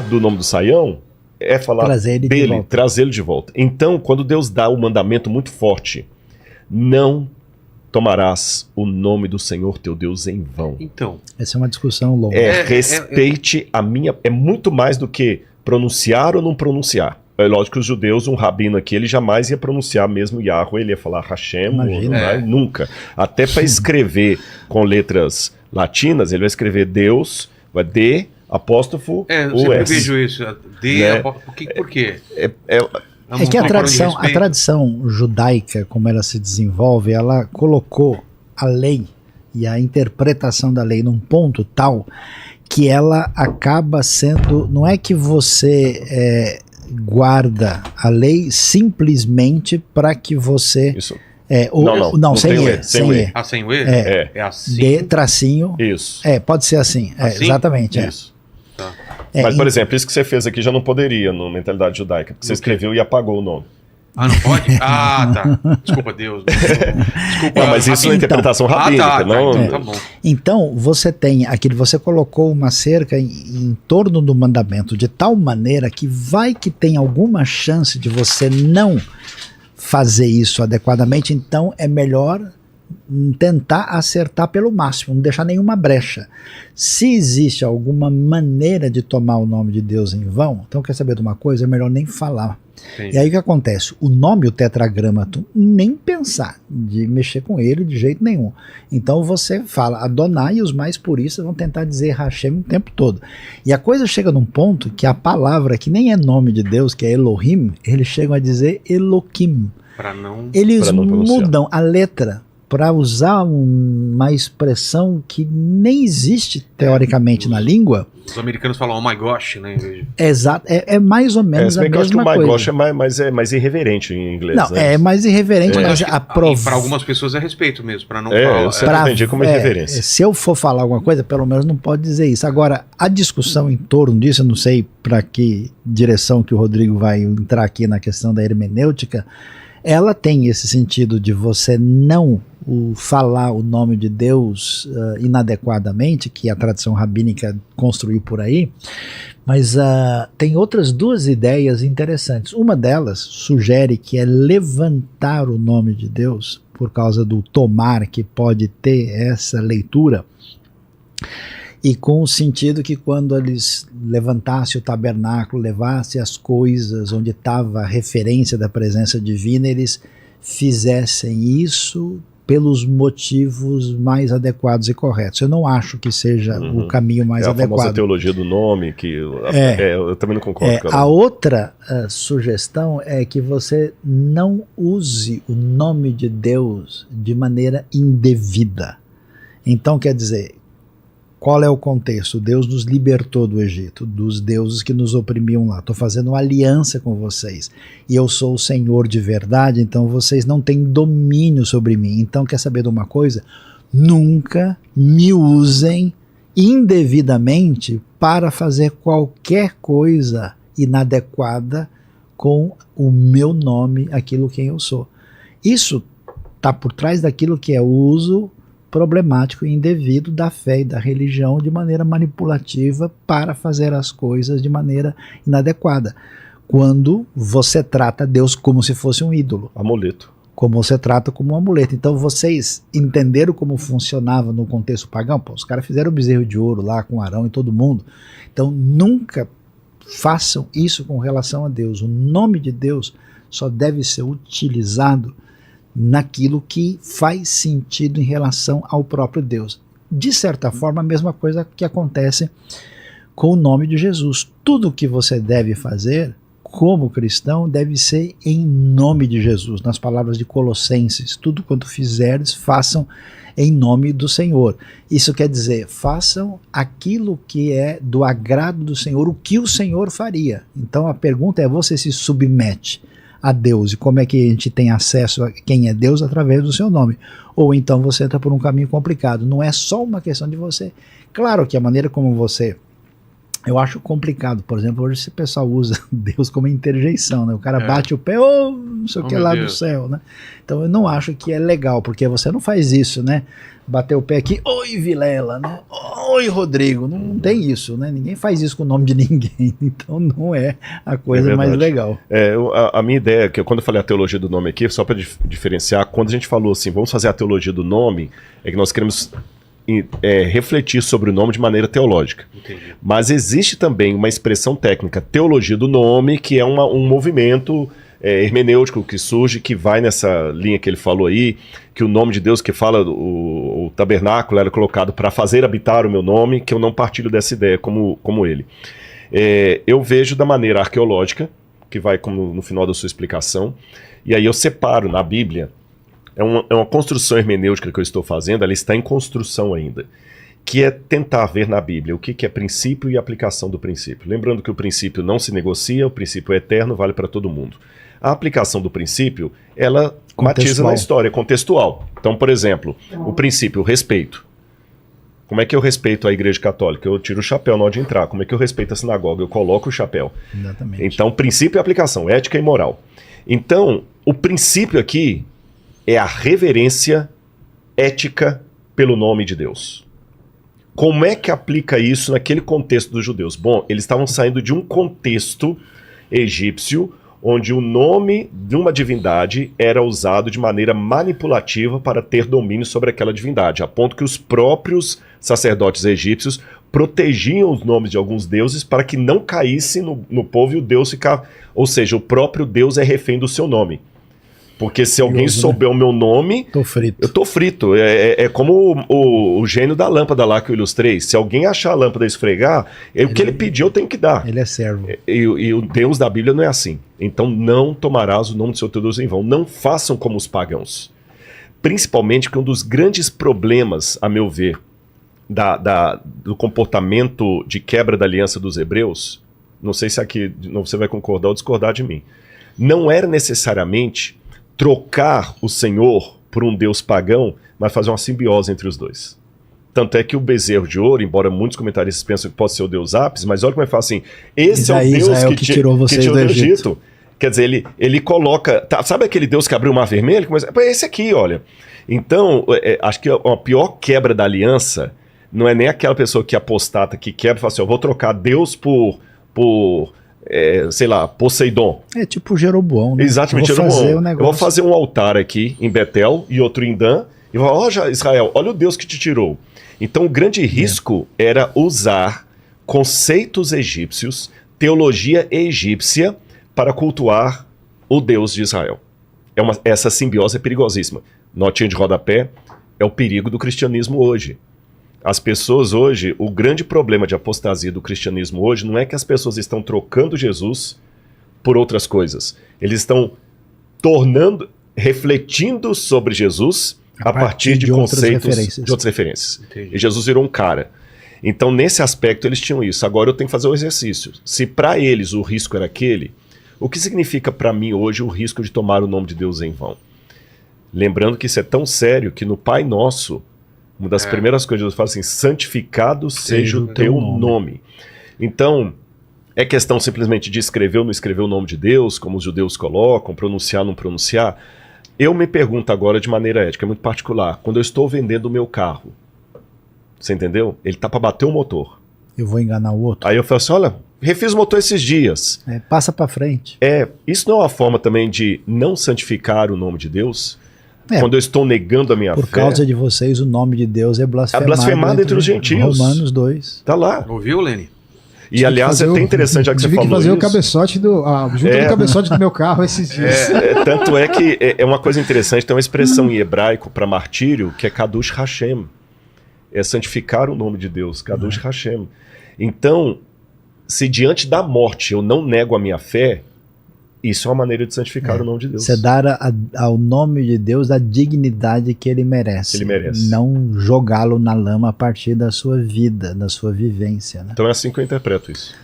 do nome do Saião é falar dele, trazê-lo de volta. Então, quando Deus dá o mandamento muito forte, não tomarás o nome do Senhor teu Deus em vão. Então, essa é uma discussão longa. Respeite a minha... É muito mais do que pronunciar ou não pronunciar. É lógico que os judeus, um rabino aqui, ele jamais ia pronunciar mesmo Yahweh, ele ia falar Hashem, nunca. Até para escrever com letras latinas, ele vai escrever Deus, vai D, apóstrofo, eu sempre vejo isso. D, né? Por quê? É que a tradição judaica, como ela se desenvolve, ela colocou a lei e a interpretação da lei num ponto tal que ela acaba sendo... Não é que você guarda a lei simplesmente para que você... Isso. Não, sem E. Sem E. Ah, sem o E? É assim. D, tracinho. Isso. Pode ser assim. Assim? Exatamente. Isso. Tá. Mas, por exemplo, isso que você fez aqui já não poderia na mentalidade judaica, porque você escreveu e apagou o nome. Ah, não pode? Ah, tá. Desculpa, Deus. Desculpa. Mas isso é interpretação rabínica. Tá bom. Então, você tem aquilo, você colocou uma cerca em torno do mandamento de tal maneira que vai que tem alguma chance de você não fazer isso adequadamente, então é melhor tentar acertar pelo máximo, não deixar nenhuma brecha. Se existe alguma maneira de tomar o nome de Deus em vão, então quer saber de uma coisa? É melhor nem falar. Sim. E aí o que acontece? O nome, o tetragramaton, nem pensar de mexer com ele de jeito nenhum. Então você fala Adonai e os mais puristas vão tentar dizer Hashem o tempo todo. E a coisa chega num ponto que a palavra, que nem é nome de Deus, que é Elohim, eles chegam a dizer Eloquim. Eles mudam a letra para usar uma expressão que nem existe teoricamente na língua. Os americanos falam oh my gosh, né? Exato, é mais ou menos a mesma coisa. Eu acho que o my gosh é mais irreverente em inglês. Não, é mais irreverente, mas para algumas pessoas é respeito mesmo, para não falar. Eu sempre entendi como irreverência. Se eu for falar alguma coisa, pelo menos não pode dizer isso. Agora, a discussão em torno disso, eu não sei para que direção que o Rodrigo vai entrar aqui na questão da hermenêutica, ela tem esse sentido de você não falar o nome de Deus inadequadamente, que a tradição rabínica construiu por aí, mas tem outras duas ideias interessantes. Uma delas sugere que é levantar o nome de Deus, por causa do tomar que pode ter essa leitura, e com o sentido que quando eles levantassem o tabernáculo, levassem as coisas onde estava a referência da presença divina, eles fizessem isso pelos motivos mais adequados e corretos. Eu não acho que seja o caminho mais adequado. A famosa teologia do nome, que eu também não concordo. A outra sugestão é que você não use o nome de Deus de maneira indevida. Então, quer dizer, qual é o contexto? Deus nos libertou do Egito, dos deuses que nos oprimiam lá. Estou fazendo uma aliança com vocês. E eu sou o Senhor de verdade, então vocês não têm domínio sobre mim. Então, quer saber de uma coisa? Nunca me usem indevidamente para fazer qualquer coisa inadequada com o meu nome, aquilo quem eu sou. Isso está por trás daquilo que é o uso problemático e indevido da fé e da religião de maneira manipulativa para fazer as coisas de maneira inadequada. Quando você trata Deus como se fosse um ídolo. Amuleto. Como você trata como um amuleto. Então vocês entenderam como funcionava no contexto pagão? Pô, os caras fizeram o bezerro de ouro lá com Arão e todo mundo. Então nunca façam isso com relação a Deus. O nome de Deus só deve ser utilizado naquilo que faz sentido em relação ao próprio Deus. De certa forma, a mesma coisa que acontece com o nome de Jesus. Tudo que você deve fazer como cristão deve ser em nome de Jesus. Nas palavras de Colossenses, tudo quanto fizerdes, façam em nome do Senhor. Isso quer dizer, façam aquilo que é do agrado do Senhor, o que o Senhor faria. Então a pergunta é, você se submete a Deus, e como é que a gente tem acesso a quem é Deus? Através do seu nome. Ou então você entra por um caminho complicado. Não é só uma questão de você. Claro que a maneira como você Eu acho complicado. Por exemplo, hoje esse pessoal usa Deus como interjeição, né? O cara bate o pé, não sei o que lá do céu, né? Então eu não acho que é legal, porque você não faz isso, né? Bater o pé aqui, oi Vilela, né? Oi Rodrigo, não tem isso, né? Ninguém faz isso com o nome de ninguém, então não é a coisa mais legal. A minha ideia, que quando eu falei a teologia do nome aqui, só para diferenciar, quando a gente falou assim, vamos fazer a teologia do nome, é que nós queremos refletir sobre o nome de maneira teológica. Entendi. Mas existe também uma expressão técnica, teologia do nome, que é um movimento hermenêutico que surge, que vai nessa linha que ele falou aí, que o nome de Deus, que fala o tabernáculo era colocado para fazer habitar o meu nome, que eu não partilho dessa ideia como ele. Eu vejo da maneira arqueológica, que vai como no final da sua explicação, e aí eu separo na Bíblia. É uma construção hermenêutica que eu estou fazendo, ela está em construção ainda, que é tentar ver na Bíblia o que é princípio e aplicação do princípio. Lembrando que o princípio não se negocia, o princípio é eterno, vale para todo mundo. A aplicação do princípio, ela matiza na história, é contextual. Então, por exemplo, o princípio, o respeito. Como é que eu respeito a Igreja Católica? Eu tiro o chapéu na hora de entrar. Como é que eu respeito a sinagoga? Eu coloco o chapéu. Exatamente. Então, princípio e aplicação, ética e moral. Então, o princípio aqui é a reverência ética pelo nome de Deus. Como é que aplica isso naquele contexto dos judeus? Bom, eles estavam saindo de um contexto egípcio onde o nome de uma divindade era usado de maneira manipulativa para ter domínio sobre aquela divindade, a ponto que os próprios sacerdotes egípcios protegiam os nomes de alguns deuses para que não caísse no povo e o Deus ficar... Ou seja, o próprio Deus é refém do seu nome. Porque se alguém souber o meu nome, eu tô frito. É como o gênio da lâmpada lá que eu ilustrei. Se alguém achar a lâmpada e esfregar, o que ele pediu eu tenho que dar. Ele é servo. E o Deus da Bíblia não é assim. Então não tomarás o nome do seu Deus em vão. Não façam como os pagãos. Principalmente que um dos grandes problemas, a meu ver, do comportamento de quebra da aliança dos hebreus, não sei se aqui você vai concordar ou discordar de mim, não era necessariamente trocar o Senhor por um Deus pagão, mas fazer uma simbiose entre os dois. Tanto é que o bezerro de ouro, embora muitos comentaristas pensam que pode ser o Deus Apis, mas olha como ele fala assim, esse é o Deus que tirou vocês do Egito. Quer dizer, ele coloca... sabe aquele Deus que abriu o Mar Vermelho? É esse aqui, olha. Então, acho que a pior quebra da aliança não é nem aquela pessoa que apostata, que quebra e fala assim, eu vou trocar Deus por sei lá, Poseidon. É tipo Jeroboão, né? Exatamente, Jeroboão. Eu vou fazer um altar aqui em Betel e outro em Dan, e vou falar, Israel, olha o Deus que te tirou. Então o grande risco era usar conceitos egípcios, teologia egípcia, para cultuar o Deus de Israel. Essa simbiose é perigosíssima. Notinha de rodapé é o perigo do cristianismo hoje. As pessoas hoje, o grande problema de apostasia do cristianismo hoje não é que as pessoas estão trocando Jesus por outras coisas. Eles estão refletindo sobre Jesus a partir de conceitos de outras referências. Entendi. E Jesus virou um cara. Então, nesse aspecto, eles tinham isso. Agora eu tenho que fazer o exercício. Se para eles o risco era aquele, o que significa para mim hoje o risco de tomar o nome de Deus em vão? Lembrando que isso é tão sério que no Pai Nosso, uma das primeiras coisas que Deus fala assim, santificado seja o teu nome. Então, é questão simplesmente de escrever ou não escrever o nome de Deus, como os judeus colocam, pronunciar ou não pronunciar. Eu me pergunto agora de maneira ética, muito particular, quando eu estou vendendo o meu carro, você entendeu? Ele tá para bater o motor. Eu vou enganar o outro. Aí eu falo assim, olha, refiz o motor esses dias. Passa para frente. Isso não é uma forma também de não santificar o nome de Deus? Quando eu estou negando a minha fé. Por causa de vocês, o nome de Deus é blasfemado. É blasfemado entre os gentios. Romanos 2. Tá lá. Ouviu, Lene? E aliás, é até interessante, já que você falou isso. Tive que fazer o cabeçote junto do cabeçote do meu carro esses dias. Tanto é que é uma coisa interessante, tem uma expressão em hebraico para martírio, que é Kadush Hashem. É santificar o nome de Deus, Kadush Hashem. Então, se diante da morte eu não nego a minha fé, isso é uma maneira de santificar o nome de Deus. Você dar ao nome de Deus a dignidade que ele merece. Ele merece. Não jogá-lo na lama a partir da sua vida, da sua vivência. Né? Então é assim que eu interpreto isso.